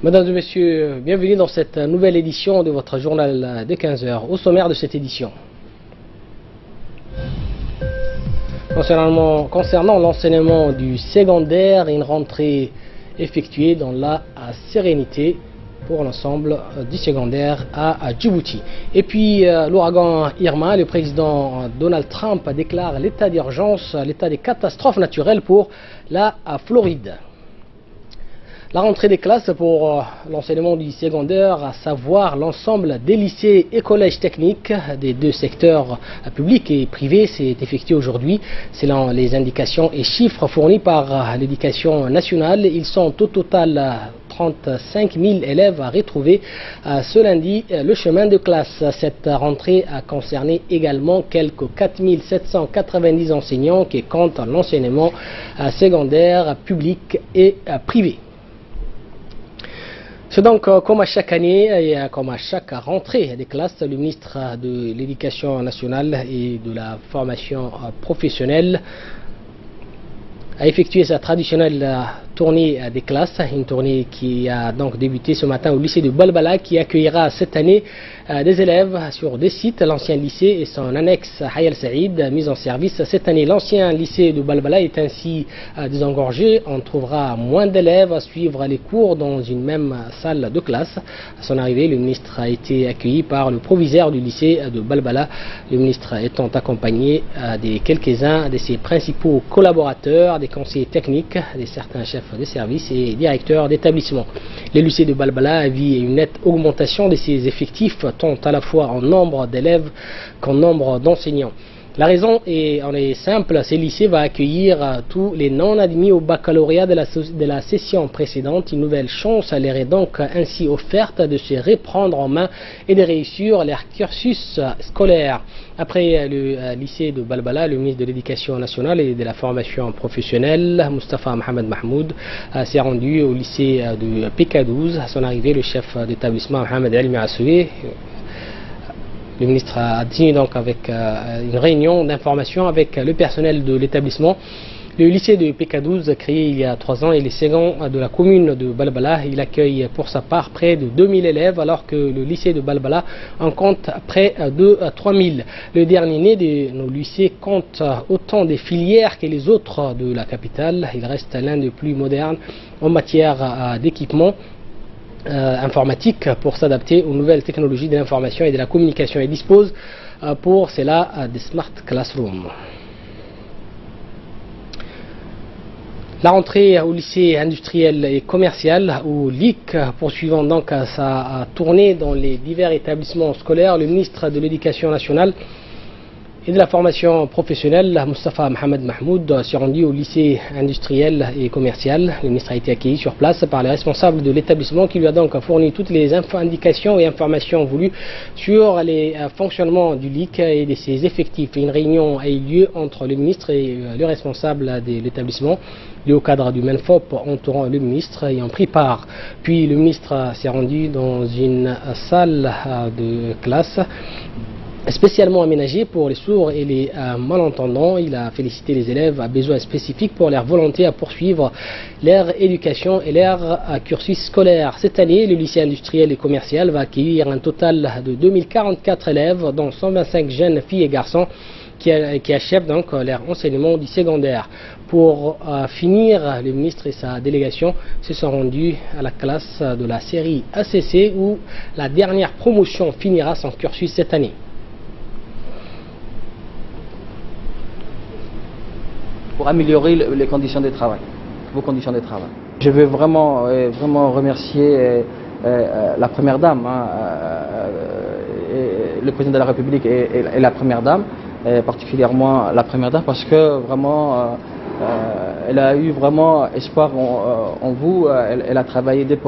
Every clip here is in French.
Mesdames et messieurs, bienvenue dans cette nouvelle édition de votre journal de 15 heures. Au sommaire de cette édition, concernant l'enseignement du secondaire, une rentrée effectuée dans la sérénité pour l'ensemble du secondaire à Djibouti. Et puis l'ouragan Irma, le président Donald Trump déclare l'état d'urgence, l'état des catastrophes naturelles pour la Floride. La rentrée des classes pour l'enseignement du secondaire, à savoir l'ensemble des lycées et collèges techniques des deux secteurs publics et privés, s'est effectuée aujourd'hui. Selon les indications et chiffres fournis par l'éducation nationale, ils sont au total 35 000 élèves à retrouver ce lundi le chemin de classe. Cette rentrée a concerné également quelques 4 790 enseignants qui comptent l'enseignement secondaire public et privé. C'est donc comme à chaque année et comme à chaque rentrée des classes, le ministre de l'Éducation nationale et de la formation professionnelle a effectué sa traditionnelle tournée des classes, une tournée qui a donc débuté ce matin au lycée de Balbala, qui accueillera cette année des élèves sur deux sites, l'ancien lycée et son annexe Hayal Saïd, mise en service cette année. L'ancien lycée de Balbala est ainsi désengorgé. On trouvera moins d'élèves à suivre les cours dans une même salle de classe. À son arrivée, le ministre a été accueilli par le proviseur du lycée de Balbala, le ministre étant accompagné de quelques-uns de ses principaux collaborateurs, des conseillers techniques, de certains chefs de services et directeurs d'établissement. Le lycée de Balbala vit une nette augmentation de ses effectifs, tant à la fois en nombre d'élèves qu'en nombre d'enseignants. La raison en est simple, ce lycée va accueillir tous les non-admis au baccalauréat de la session précédente. Une nouvelle chance leur est donc ainsi offerte de se reprendre en main et de réussir leur cursus scolaire. Après le lycée de Balbala, le ministre de l'Éducation nationale et de la formation professionnelle, Mustafa Mohamed Mahmoud, s'est rendu au lycée de PK12. À son arrivée, le chef d'établissement Mohamed Elmi Assoué, le ministre a tenu donc avec une réunion d'information avec le personnel de l'établissement. Le lycée de PK12, créé il y a 3 ans, est le second de la commune de Balbala. Il accueille pour sa part près de 2000 élèves, alors que le lycée de Balbala en compte près de 3000. Le dernier né de nos lycées compte autant de filières que les autres de la capitale. Il reste l'un des plus modernes en matière d'équipement informatique pour s'adapter aux nouvelles technologies de l'information et de la communication et dispose pour cela des Smart Classrooms. La rentrée au lycée industriel et commercial, ou LIC, poursuivant donc sa tournée dans les divers établissements scolaires, le ministre de l'Éducation nationale et de la formation professionnelle, Mustafa Mohamed Mahmoud, s'est rendu au lycée industriel et commercial. Le ministre a été accueilli sur place par les responsables de l'établissement qui lui a donc fourni toutes les indications et informations voulues sur les fonctionnements du LIC et de ses effectifs. Une réunion a eu lieu entre le ministre et le responsable de l'établissement, le haut cadre du MENFOP entourant le ministre ayant pris part. Puis le ministre s'est rendu dans une salle de classe spécialement aménagé pour les sourds et les malentendants. Il a félicité les élèves à besoins spécifiques pour leur volonté à poursuivre leur éducation et leur cursus scolaire. Cette année, le lycée industriel et commercial va accueillir un total de 2044 élèves, dont 125 jeunes filles et garçons qui achèvent donc leur enseignement du secondaire. Pour finir, le ministre et sa délégation se sont rendus à la classe de la série ACC où la dernière promotion finira son cursus cette année. Pour améliorer les conditions de travail, vos conditions de travail. Je veux vraiment remercier la Première Dame, le Président de la République et la Première Dame, particulièrement la Première Dame, parce que vraiment elle a eu vraiment espoir en vous. Elle a travaillé dès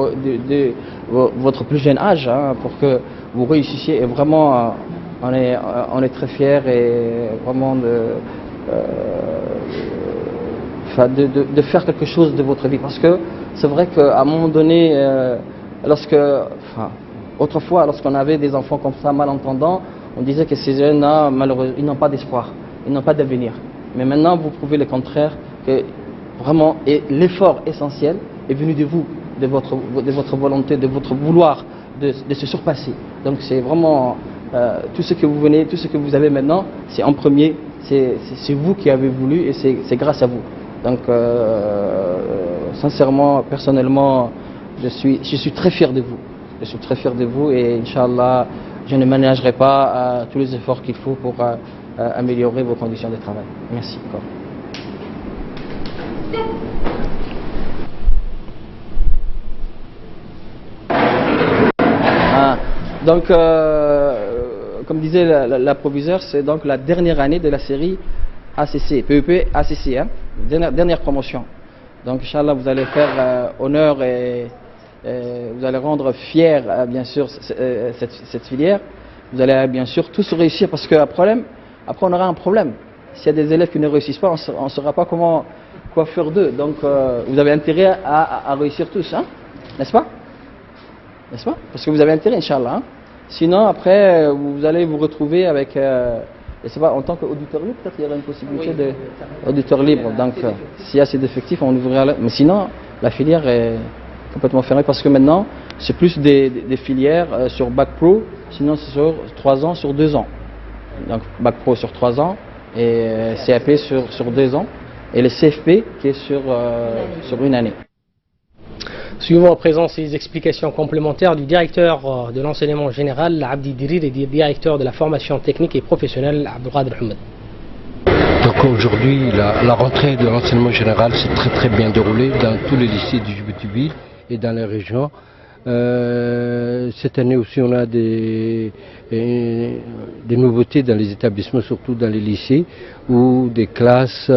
votre plus jeune âge pour que vous réussissiez, et vraiment on est très fiers et vraiment de faire quelque chose de votre vie, parce que c'est vrai qu'à un moment donné, autrefois, lorsqu'on avait des enfants comme ça malentendants, on disait que ces jeunes-là, malheureusement, ils n'ont pas d'espoir, ils n'ont pas d'avenir. Mais maintenant, vous prouvez le contraire, que vraiment l'effort essentiel est venu de vous. de votre volonté, de votre vouloir de se surpasser. Donc c'est vraiment tout ce que vous venez, tout ce que vous avez maintenant, c'est en premier, c'est vous qui avez voulu et c'est grâce à vous. Donc sincèrement, personnellement, je suis très fier de vous. Je suis très fier de vous et Inch'Allah, je ne ménagerai pas tous les efforts qu'il faut pour améliorer vos conditions de travail. Merci encore. Donc, comme disait la proviseure, c'est donc la dernière année de la série ACC, PEP ACC, hein, dernière promotion. Donc, Inch'Allah, vous allez faire honneur et vous allez rendre fier, bien sûr, cette filière. Vous allez bien sûr tous réussir parce qu'après on aura un problème. S'il y a des élèves qui ne réussissent pas, on ne saura pas quoi faire d'eux. Donc, vous avez intérêt à réussir tous, hein, n'est-ce pas? N'est-ce pas? Parce que vous avez intérêt, Inch'Allah. Hein. Sinon, après, vous allez vous retrouver avec, je sais pas, en tant qu'auditeur libre, peut-être qu'il y aura une possibilité d'auditeur libre. Donc, s'il y a ces effectifs, on ouvrira. Mais sinon, la filière est complètement fermée parce que maintenant, c'est plus des filières sur Bac Pro, sinon c'est sur 3 ans, sur 2 ans. Donc, Bac Pro sur 3 ans et CAP sur 2 ans. Et le CFP qui est sur 1 année. Suivons à présent ces explications complémentaires du directeur de l'enseignement général, Abdi Dirir, et du directeur de la formation technique et professionnelle, Abdelkader Ahmed. Donc aujourd'hui, la rentrée de l'enseignement général s'est très bien déroulée dans tous les lycées du Djibouti et dans les régions. Cette année aussi, on a des nouveautés dans les établissements, surtout dans les lycées, où des classes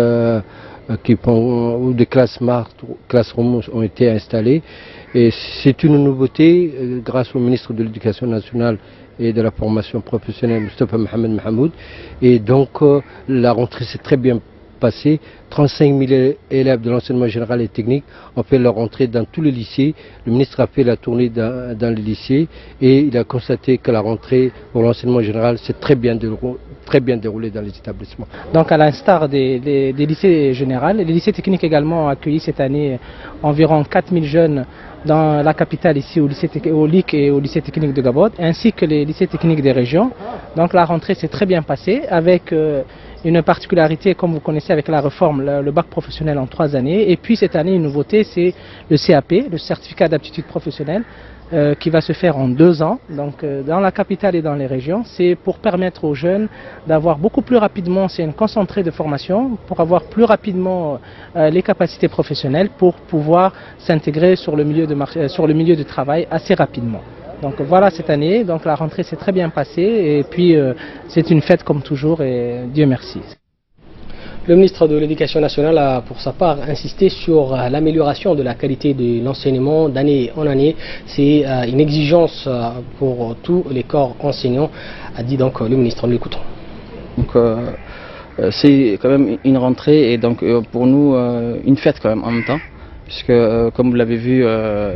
où des classes smart, classrooms ont été installées. Et c'est une nouveauté grâce au ministre de l'Éducation nationale et de la formation professionnelle, Moustapha Mohamed Mahamoud. Et donc la rentrée s'est très bien passée. 35 000 élèves de l'enseignement général et technique ont fait leur rentrée dans tous les lycées. Le ministre a fait la tournée dans les lycées et il a constaté que la rentrée pour l'enseignement général s'est très bien déroulée dans les établissements. Donc à l'instar des lycées généraux, les lycées techniques également ont accueilli cette année environ 4000 jeunes dans la capitale ici au LIC et au lycée technique de Gabon, ainsi que les lycées techniques des régions. Donc la rentrée s'est très bien passée avec une particularité, comme vous connaissez avec la réforme, le bac professionnel en 3 années. Et puis cette année, une nouveauté, c'est le CAP, le certificat d'aptitude professionnelle, qui va se faire en 2 ans, donc dans la capitale et dans les régions. C'est pour permettre aux jeunes d'avoir beaucoup plus rapidement, c'est un concentré de formation, pour avoir plus rapidement les capacités professionnelles pour pouvoir s'intégrer sur le milieu de travail assez rapidement. Donc voilà cette année, donc la rentrée s'est très bien passée et puis c'est une fête comme toujours et Dieu merci. Le ministre de l'Éducation nationale a pour sa part insisté sur l'amélioration de la qualité de l'enseignement d'année en année. C'est une exigence pour tous les corps enseignants, a dit donc le ministre. Nous l'écoutons. Donc c'est quand même une rentrée et donc pour nous une fête quand même en même temps. Puisque comme vous l'avez vu,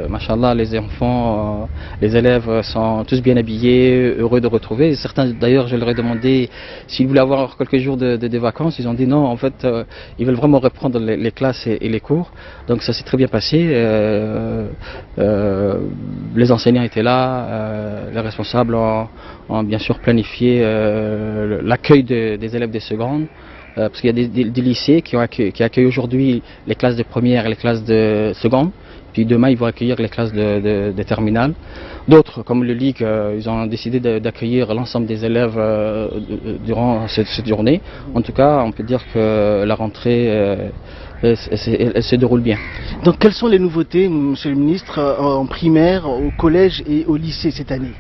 machallah, les enfants, les élèves sont tous bien habillés, heureux de retrouver. Certains d'ailleurs, je leur ai demandé s'ils voulaient avoir quelques jours de vacances. Ils ont dit non, en fait, ils veulent vraiment reprendre les classes et les cours. Donc ça s'est très bien passé. Les enseignants étaient là, les responsables ont bien sûr planifié l'accueil des élèves des secondes. Parce qu'il y a des lycées qui accueillent aujourd'hui les classes de première et les classes de seconde. Puis demain, ils vont accueillir les classes de terminale. D'autres, comme le LIC, ils ont décidé d'accueillir l'ensemble des élèves durant cette journée. En tout cas, on peut dire que la rentrée, elle se déroule bien. Donc, quelles sont les nouveautés, Monsieur le Ministre, en primaire, au collège et au lycée cette année?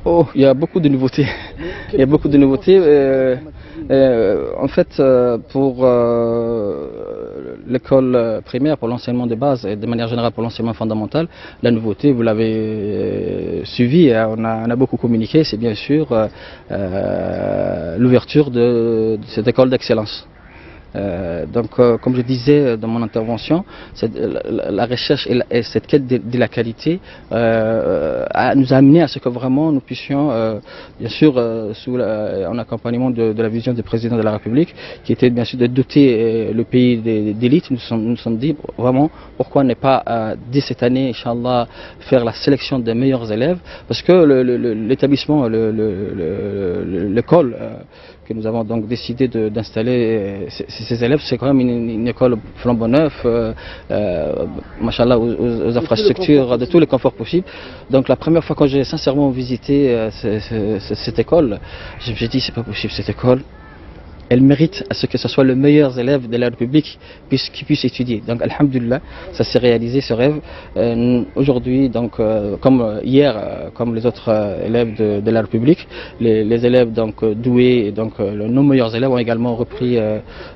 Oh, il y a beaucoup de nouveautés. Il y a beaucoup de nouveautés. En fait, pour l'école primaire, pour l'enseignement de base et de manière générale pour l'enseignement fondamental, la nouveauté, vous l'avez suivi, on a beaucoup communiqué, c'est bien sûr l'ouverture de cette école d'excellence. Comme je disais dans mon intervention, la recherche et cette quête de la qualité nous a amené à ce que vraiment nous puissions, bien sûr, en accompagnement de la vision du président de la République, qui était bien sûr de doter le pays d'élite, nous sommes dit vraiment pourquoi ne pas dès cette année, Inch'Allah, faire la sélection des meilleurs élèves, parce que l'établissement, l'école que nous avons donc décidé d'installer ces élèves, c'est quand même une école flambant neuf, machallah, aux infrastructures, de tous les conforts possibles. Donc la première fois quand j'ai sincèrement visité cette école, je me suis dit c'est pas possible, cette école, elle mérite à ce que ce soit le meilleur élève de la République qui puisse étudier. Donc, alhamdulillah, ça s'est réalisé ce rêve. Aujourd'hui, donc, comme hier, comme les autres élèves de la République, les élèves donc doués, donc nos meilleurs élèves ont également repris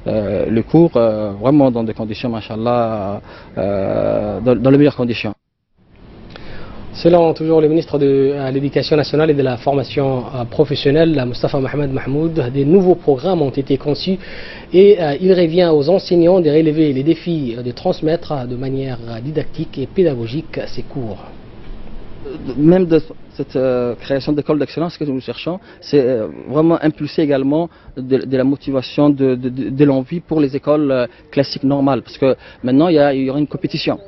le cours, vraiment dans des conditions, machallah, dans les meilleures conditions. Selon toujours le ministre de l'Éducation nationale et de la formation professionnelle, Moustapha Mohamed Mahmoud, des nouveaux programmes ont été conçus et il revient aux enseignants de relever les défis de transmettre de manière didactique et pédagogique ces cours. Même de cette création d'écoles d'excellence que nous cherchons, c'est vraiment impulser également de la motivation, de l'envie pour les écoles classiques normales, parce que maintenant il y aura une compétition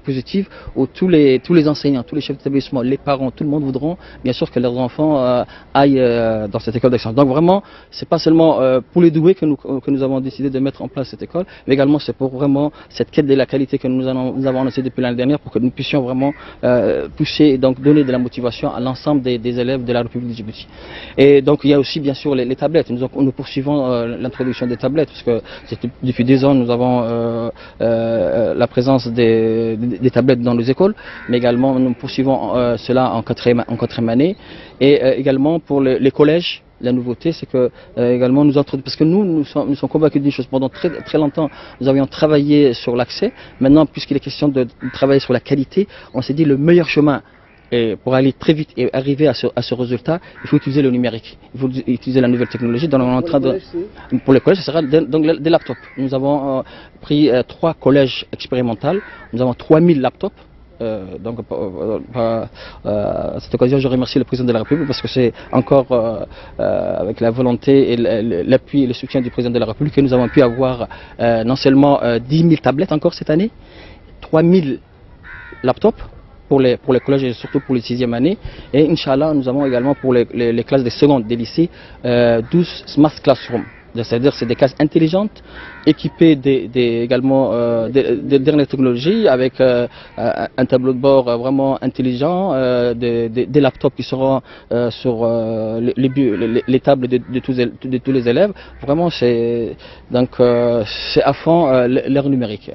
positive où tous les enseignants, tous les chefs d'établissement, les parents, tout le monde voudront bien sûr que leurs enfants aillent dans cette école d'excellence. Donc vraiment, c'est pas seulement pour les doués que nous avons décidé de mettre en place cette école, mais également c'est pour vraiment cette quête de la qualité que nous avons annoncée depuis l'année dernière, pour que nous puissions vraiment pousser et donc donner de la motivation à l'ensemble des élèves de la République de Djibouti. Et donc il y a aussi bien sûr les tablettes. Nous poursuivons l'introduction des tablettes, parce que depuis 2 ans nous avons la présence des tablettes dans les écoles, mais également nous poursuivons cela en quatrième année, et également pour les collèges. La nouveauté, c'est que également nous introduisons, parce que nous sommes convaincus d'une chose, pendant très longtemps nous avions travaillé sur l'accès. Maintenant, puisqu'il est question de travailler sur la qualité, on s'est dit le meilleur chemin, et pour aller très vite et arriver à ce résultat, il faut utiliser le numérique, il faut utiliser la nouvelle technologie. Donc, on est en train pour les collèges, ce sera donc des laptops. Nous avons pris 3 collèges expérimentaux, nous avons 3000 laptops. À cette occasion, je remercie le président de la République, parce que c'est encore avec la volonté et l'appui et le soutien du président de la République que nous avons pu avoir non seulement 10 000 tablettes encore cette année, 3000 laptops pour les collèges et surtout pour les 6e années. Et Inch'Allah, nous avons également pour les classes des secondes, des lycées, 12 Smart Classrooms. C'est-à-dire c'est des classes intelligentes, équipées également des dernières technologies, avec un tableau de bord vraiment intelligent, des laptops qui seront sur les tables de tous les élèves. Vraiment, c'est à fond l'ère numérique.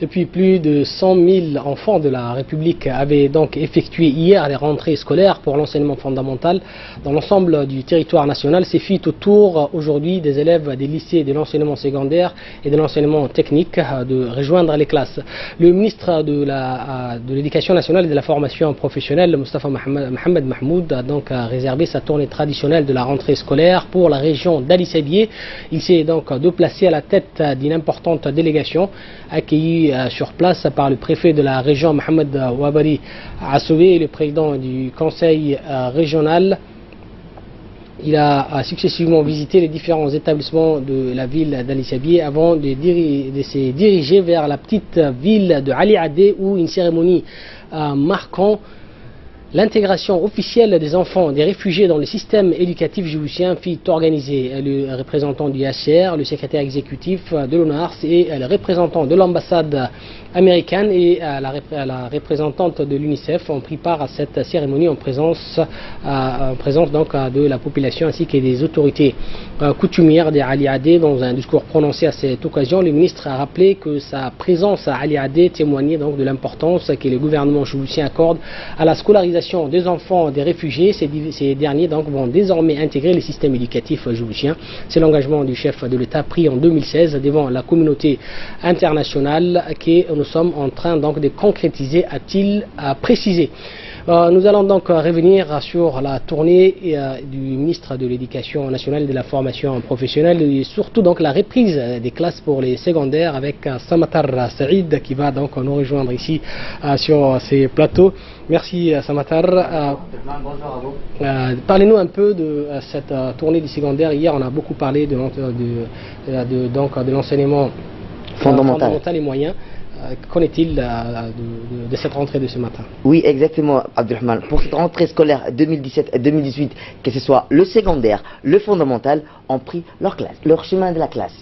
Depuis plus de 100 000 enfants de la République avaient donc effectué hier les rentrées scolaires pour l'enseignement fondamental dans l'ensemble du territoire national. C'est fit autour aujourd'hui des élèves des lycées de l'enseignement secondaire et de l'enseignement technique de rejoindre les classes. Le ministre de l'Éducation nationale et de la formation professionnelle, Moustapha Mohamed Mahmoud, a donc réservé sa tournée traditionnelle de la rentrée scolaire pour la région d'Ali Sabié. Il s'est donc déplacé à la tête d'une importante délégation accueillie sur place par le préfet de la région Mohamed Wabari Assoué et le président du conseil régional. Il a successivement visité les différents établissements de la ville d'Ali Sabié avant de se diriger vers la petite ville de Ali Adé, où une cérémonie marquant l'intégration officielle des enfants des réfugiés dans le système éducatif djiboutien fut organisée. Le représentant du HCR, le secrétaire exécutif de l'ONARS et le représentant de l'ambassade américaine et la représentante de l'UNICEF ont pris part à cette cérémonie en présence donc de la population ainsi que des autorités coutumières d'Ali Adé. Dans un discours prononcé à cette occasion, le ministre a rappelé que sa présence à Ali Adé témoignait donc de l'importance que le gouvernement djiboutien accorde à la scolarisation des enfants des réfugiés. Ces derniers donc vont désormais intégrer le système éducatif djiboutien. C'est l'engagement du chef de l'État pris en 2016 devant la communauté internationale que nous sommes en train donc de concrétiser, a-t-il précisé. Nous allons donc revenir sur la tournée du ministre de l'Éducation nationale et de la formation professionnelle et surtout donc la reprise des classes pour les secondaires avec Samatar Saïd qui va donc nous rejoindre ici sur ces plateaux. Merci Samatar. Bonjour à vous. Parlez-nous un peu de cette tournée du secondaire. Hier on a beaucoup parlé de l'enseignement fondamental et moyen. Qu'en est-il de cette rentrée de ce matin? Oui, exactement, Abdelrahman. Pour cette rentrée scolaire 2017-2018, que ce soit le secondaire, le fondamental, ont pris leur chemin de la classe.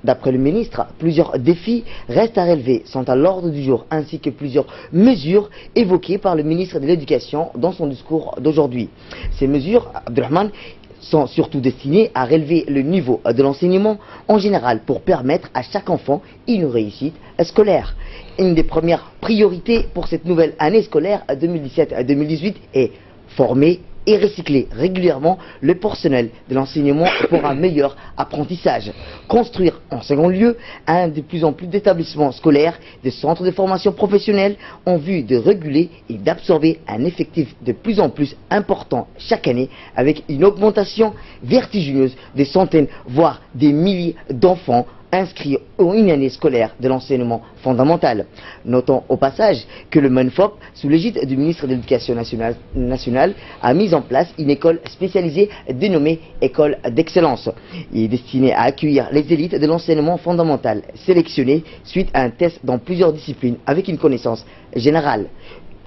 D'après le ministre, plusieurs défis restent à relever, sont à l'ordre du jour, ainsi que plusieurs mesures évoquées par le ministre de l'Éducation dans son discours d'aujourd'hui. Ces mesures, Abdelrahman, sont surtout destinées à relever le niveau de l'enseignement en général pour permettre à chaque enfant une réussite scolaire. Une des premières priorités pour cette nouvelle année scolaire 2017-2018 est former et recycler régulièrement le personnel de l'enseignement pour un meilleur apprentissage. Construire en second lieu de plus en plus d'établissements scolaires, des centres de formation professionnelle en vue de réguler et d'absorber un effectif de plus en plus important chaque année avec une augmentation vertigineuse des centaines voire des milliers d'enfants inscrits en une année scolaire de l'enseignement fondamental. Notons au passage que le MANFOP, sous l'égide du ministre de l'Éducation nationale, a mis en place une école spécialisée dénommée École d'Excellence. Il est destiné à accueillir les élites de l'enseignement fondamental, sélectionnées suite à un test dans plusieurs disciplines avec une connaissance générale.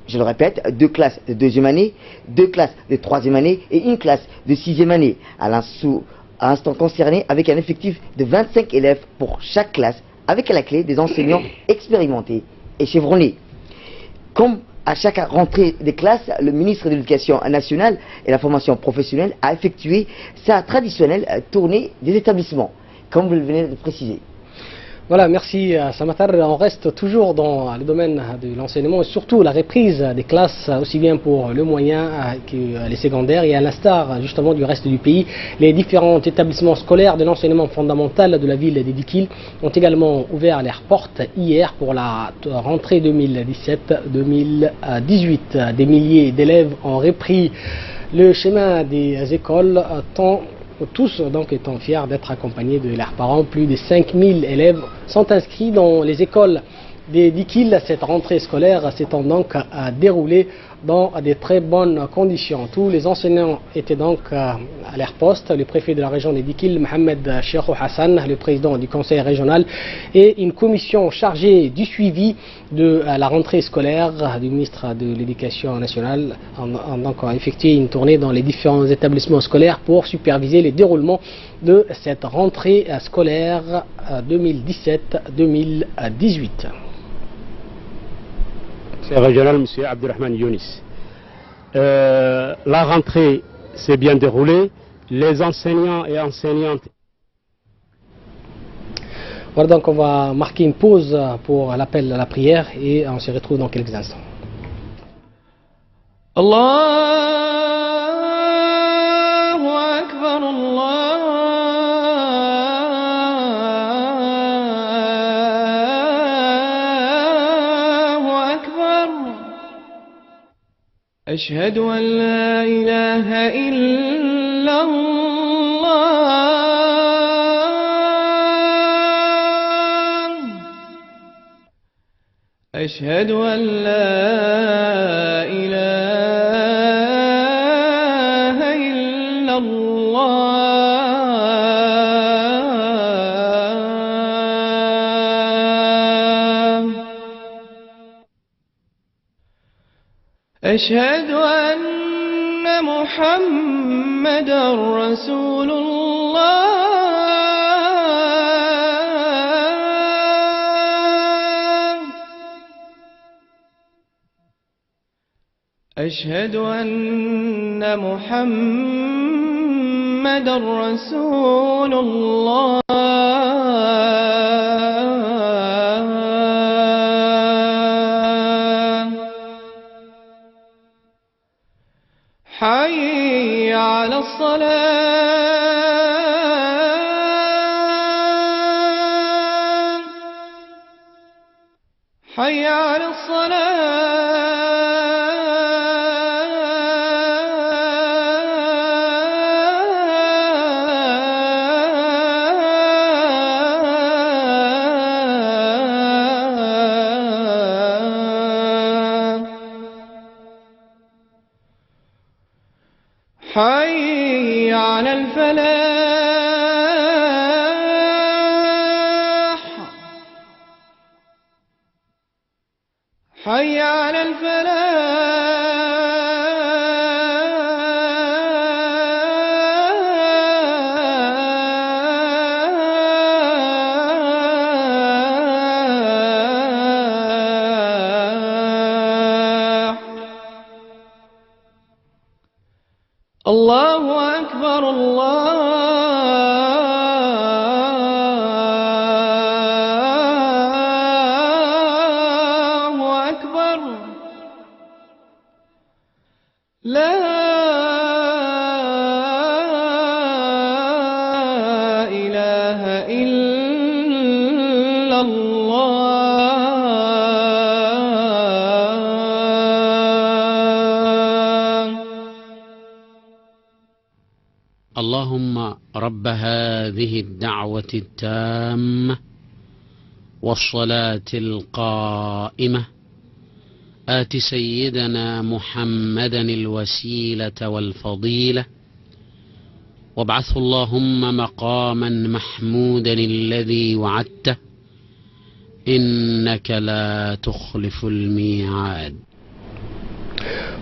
Je le répète, 2 classes de 2e année, 2 classes de 3e année et 1 classe de 6e année. À l'instant concerné avec un effectif de 25 élèves pour chaque classe, avec à la clé des enseignants expérimentés et chevronnés. Comme à chaque rentrée des classes, le ministre de l'Éducation nationale et de la formation professionnelle a effectué sa traditionnelle tournée des établissements, comme vous le venez de préciser. Voilà, merci Samatar. On reste toujours dans le domaine de l'enseignement et surtout la reprise des classes, aussi bien pour le moyen que les secondaires. Et à l'instar justement du reste du pays, les différents établissements scolaires de l'enseignement fondamental de la ville d'Idikil ont également ouvert leurs portes hier pour la rentrée 2017-2018. Des milliers d'élèves ont repris le chemin des écoles, tous donc étant fiers d'être accompagnés de leurs parents. Plus de 5000 élèves sont inscrits dans les écoles d'Idikil. Cette rentrée scolaire s'étant donc déroulée dans de très bonnes conditions. Tous les enseignants étaient donc à leur poste. Le préfet de la région d'Idikil, Mohamed Cheikh Hassan, le président du conseil régional et une commission chargée du suivi de la rentrée scolaire du ministre de l'Éducation nationale ont donc effectué une tournée dans les différents établissements scolaires pour superviser le déroulement de cette rentrée scolaire 2017-2018. C'est régional, M. Abdelrahman Younis. La rentrée s'est bien déroulée. Les enseignants et enseignantes. Voilà, donc on va marquer une pause pour l'appel à la prière et on se retrouve dans quelques instants. Allahu Akbar, أشهد أن لا إله إلا الله أشهد أن لا إله إلا الله أشهد أن محمدا رسول الله أشهد أن محمدا رسول الله حي على الصلاة حي على الصلاة حي على الفلاح حي على الفلاح الله أكبر الله أكبر لا إله إلا الله اللهم رب هذه الدعوة التامة والصلاة القائمة آت سيدنا محمدا الوسيلة والفضيلة وابعثه اللهم مقاما محمودا الذي وعدته إنك لا تخلف الميعاد.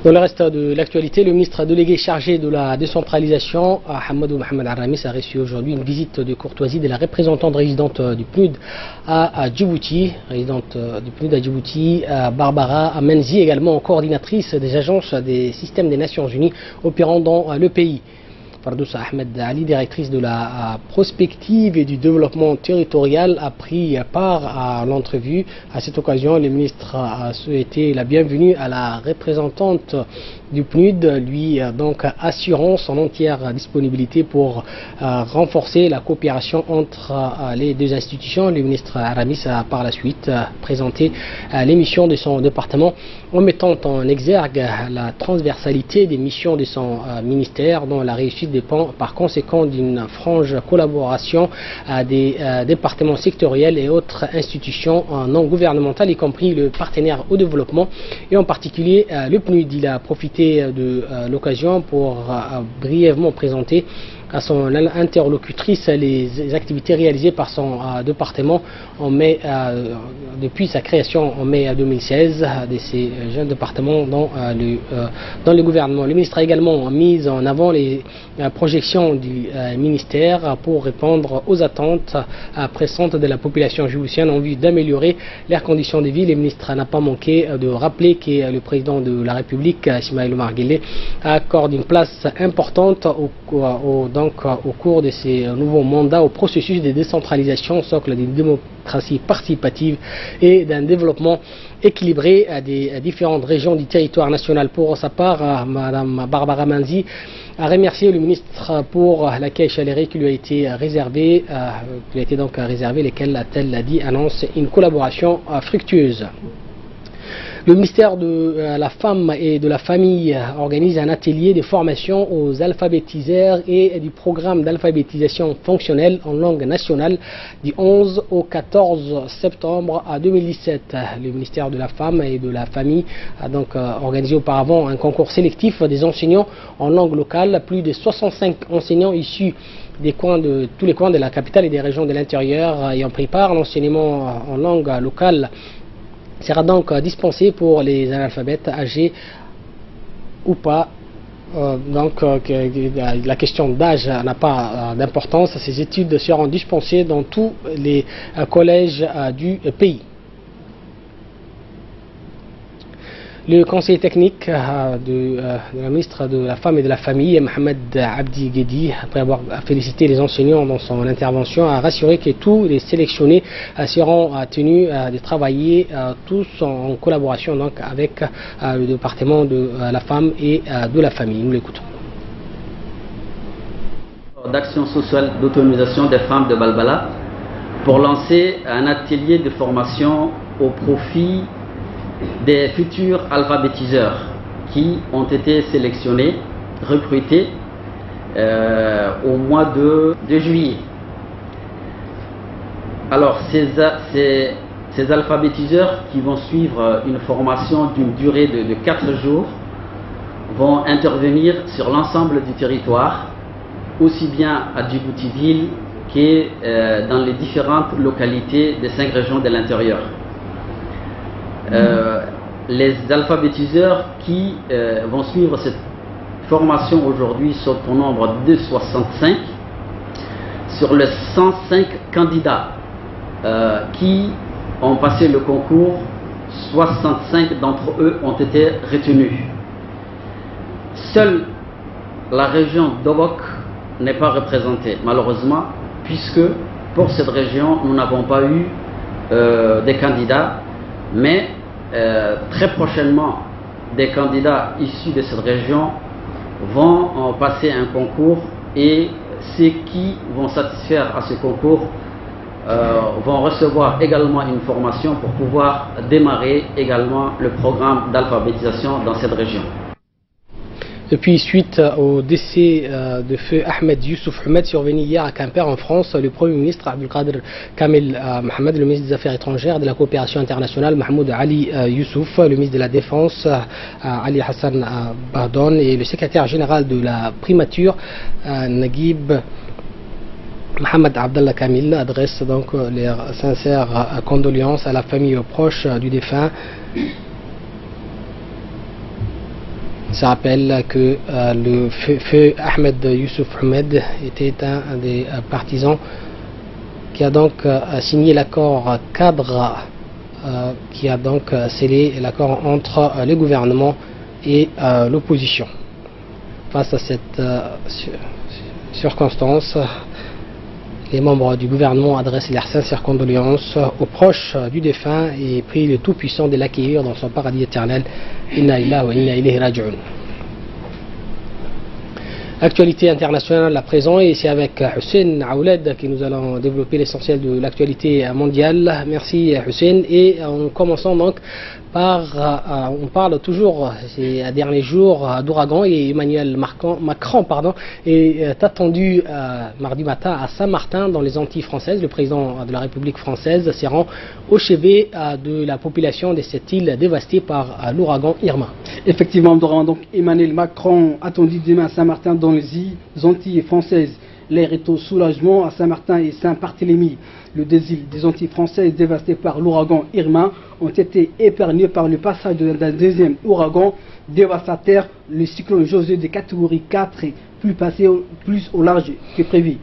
Dans le reste de l'actualité, le ministre délégué chargé de la décentralisation, Hamadou Mohamed Aramis, a reçu aujourd'hui une visite de courtoisie de la représentante résidente du PNUD à Djibouti, Barbara Menzi, également coordinatrice des agences des systèmes des Nations Unies opérant dans le pays. Fardousa Ahmed Ali, directrice de la prospective et du développement territorial, a pris part à l'entrevue. À cette occasion, le ministre a souhaité la bienvenue à la représentante du PNUD, lui donc assurant son entière disponibilité pour renforcer la coopération entre les deux institutions. Le ministre Aramis a par la suite présenté les missions de son département en mettant en exergue la transversalité des missions de son ministère, dont la réussite dépend par conséquent d'une franche collaboration des départements sectoriels et autres institutions non gouvernementales, y compris le partenaire au développement et en particulier le PNUD. Il a profité de l'occasion pour brièvement présenter à son interlocutrice les activités réalisées par son département depuis sa création en mai 2016 de ces jeunes départements dans le gouvernement. Le ministre a également mis en avant les projections du ministère pour répondre aux attentes pressantes de la population djiboutienne en vue d'améliorer leurs conditions de vie. Le ministre n'a pas manqué de rappeler que le président de la République, Ismaël Omar Guelleh, accorde une place importante au cours de ces nouveaux mandats au processus de décentralisation, socle d'une démocratie participative et d'un développement équilibré des différentes régions du territoire national. Pour sa part, Mme Barbara Menzi a remercié le ministre pour l'accueil chaleureux qui lui a été réservé, lesquels, a-t-elle dit, annonce une collaboration fructueuse. Le ministère de la Femme et de la Famille organise un atelier de formation aux alphabétiseurs et du programme d'alphabétisation fonctionnelle en langue nationale du 11 au 14 septembre 2017. Le ministère de la Femme et de la Famille a donc organisé auparavant un concours sélectif des enseignants en langue locale. Plus de 65 enseignants issus de tous les coins de la capitale et des régions de l'intérieur ayant pris part à l'enseignement en langue locale sera donc dispensé pour les analphabètes âgés ou pas. La question d'âge n'a pas d'importance. Ces études seront dispensées dans tous les collèges du pays. Le conseiller technique de la ministre de la Femme et de la Famille, Mohamed Abdi Ghedi, après avoir félicité les enseignants dans son intervention, a rassuré que tous les sélectionnés seront tenus de travailler tous en collaboration donc, avec le département de la Femme et de la Famille. Nous l'écoutons. D'action sociale d'autonomisation des femmes de Balbala pour lancer un atelier de formation au profit des futurs alphabétiseurs qui ont été sélectionnés, recrutés au mois de juillet. Alors ces alphabétiseurs qui vont suivre une formation d'une durée de 4 jours vont intervenir sur l'ensemble du territoire, aussi bien à Djibouti-Ville que dans les différentes localités des 5 régions de l'intérieur. Les alphabétiseurs qui vont suivre cette formation aujourd'hui sont au nombre de 65 sur les 105 candidats qui ont passé le concours. 65 d'entre eux ont été retenus. Seule la région d'Obok n'est pas représentée, malheureusement, puisque pour cette région, nous n'avons pas eu des candidats, mais très prochainement, des candidats issus de cette région vont passer un concours et ceux qui vont satisfaire à ce concours vont recevoir également une formation pour pouvoir démarrer également le programme d'alphabétisation dans cette région. Et puis, suite au décès de feu Ahmed Youssouf Ahmed survenu hier à Quimper en France, le Premier ministre Abdelkader Kamel Mohamed, le ministre des Affaires étrangères et de la coopération internationale Mahmoud Ali Youssouf, le ministre de la Défense Ali Hassan Bardon et le secrétaire général de la primature Naguib Mohamed Abdallah Kamil adressent donc leurs sincères condoléances à la famille et aux proches du défunt. Ça rappelle que le feu Ahmed Youssouf Ahmed était un des partisans qui a donc signé l'accord cadre qui a donc scellé l'accord entre le gouvernement et l'opposition. Face à cette circonstance, les membres du gouvernement adressent leurs sincères condoléances aux proches du défunt et prient le Tout-Puissant de l'accueillir dans son paradis éternel. Inna lillahi wa inna ilayhi raji'un. Actualité internationale à présent, et c'est avec Hussein Aouled que nous allons développer l'essentiel de l'actualité mondiale. Merci Hussein, et en commençant donc par, on parle toujours ces derniers jours d'ouragan, et Emmanuel Macron est attendu mardi matin à Saint-Martin dans les Antilles françaises. Le président de la République française se rend au chevet de la population de cette île dévastée par l'ouragan Irma. Effectivement, donc Emmanuel Macron attendu demain à Saint-Martin dans les Antilles françaises. L'air est au soulagement à Saint-Martin et Saint-Barthélemy. Les 2 îles des Antilles françaises dévastées par l'ouragan Irma ont été épargnées par le passage d'un deuxième ouragan dévastateur, le cyclone José de catégorie 4, plus passé plus au large que prévu.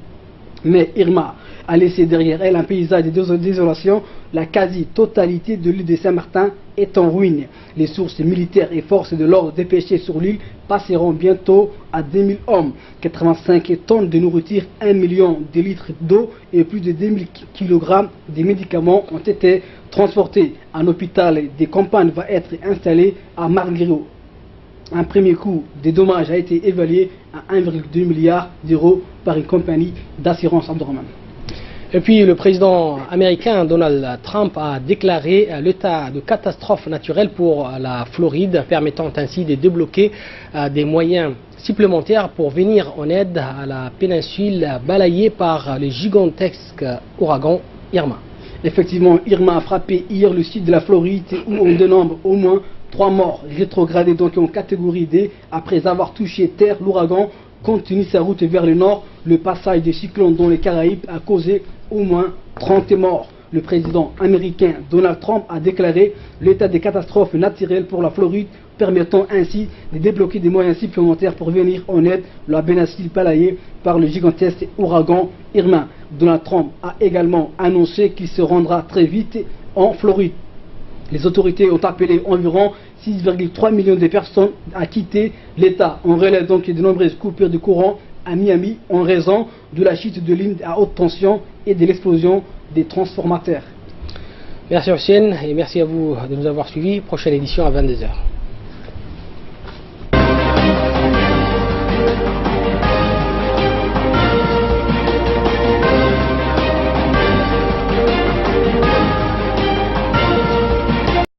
Mais Irma a laissé derrière elle un paysage de désolation. La quasi-totalité de l'île de Saint-Martin est en ruine. Les sources militaires et forces de l'ordre dépêchées sur l'île passeront bientôt à 10 000 hommes. 85 tonnes de nourriture, 1 million de litres d'eau et plus de 2000 kg de médicaments ont été transportés. Un hôpital de campagne va être installé à Marguerite. Un premier coût des dommages a été évalué à 1,2 milliard d'euros par une compagnie d'assurance Abdourahmane. Et puis le président américain Donald Trump a déclaré l'état de catastrophe naturelle pour la Floride, permettant ainsi de débloquer des moyens supplémentaires pour venir en aide à la péninsule balayée par le gigantesque ouragan Irma. Effectivement, Irma a frappé hier le sud de la Floride où on dénombre au moins 3 morts rétrogradés donc en catégorie D après avoir touché terre. L'ouragan continue sa route vers le nord. Le passage des cyclones dans les Caraïbes a causé au moins 30 morts. Le président américain Donald Trump a déclaré l'état de catastrophe naturelle pour la Floride, permettant ainsi de débloquer des moyens supplémentaires pour venir en aide à la péninsule balayée par le gigantesque ouragan Irma. Donald Trump a également annoncé qu'il se rendra très vite en Floride. Les autorités ont appelé environ 6,3 millions de personnes à quitter l'État. On relève donc de nombreuses coupures de courant à Miami en raison de la chute de lignes à haute tension et de l'explosion des transformateurs. Merci Hussein et merci à vous de nous avoir suivis. Prochaine édition à 22 h.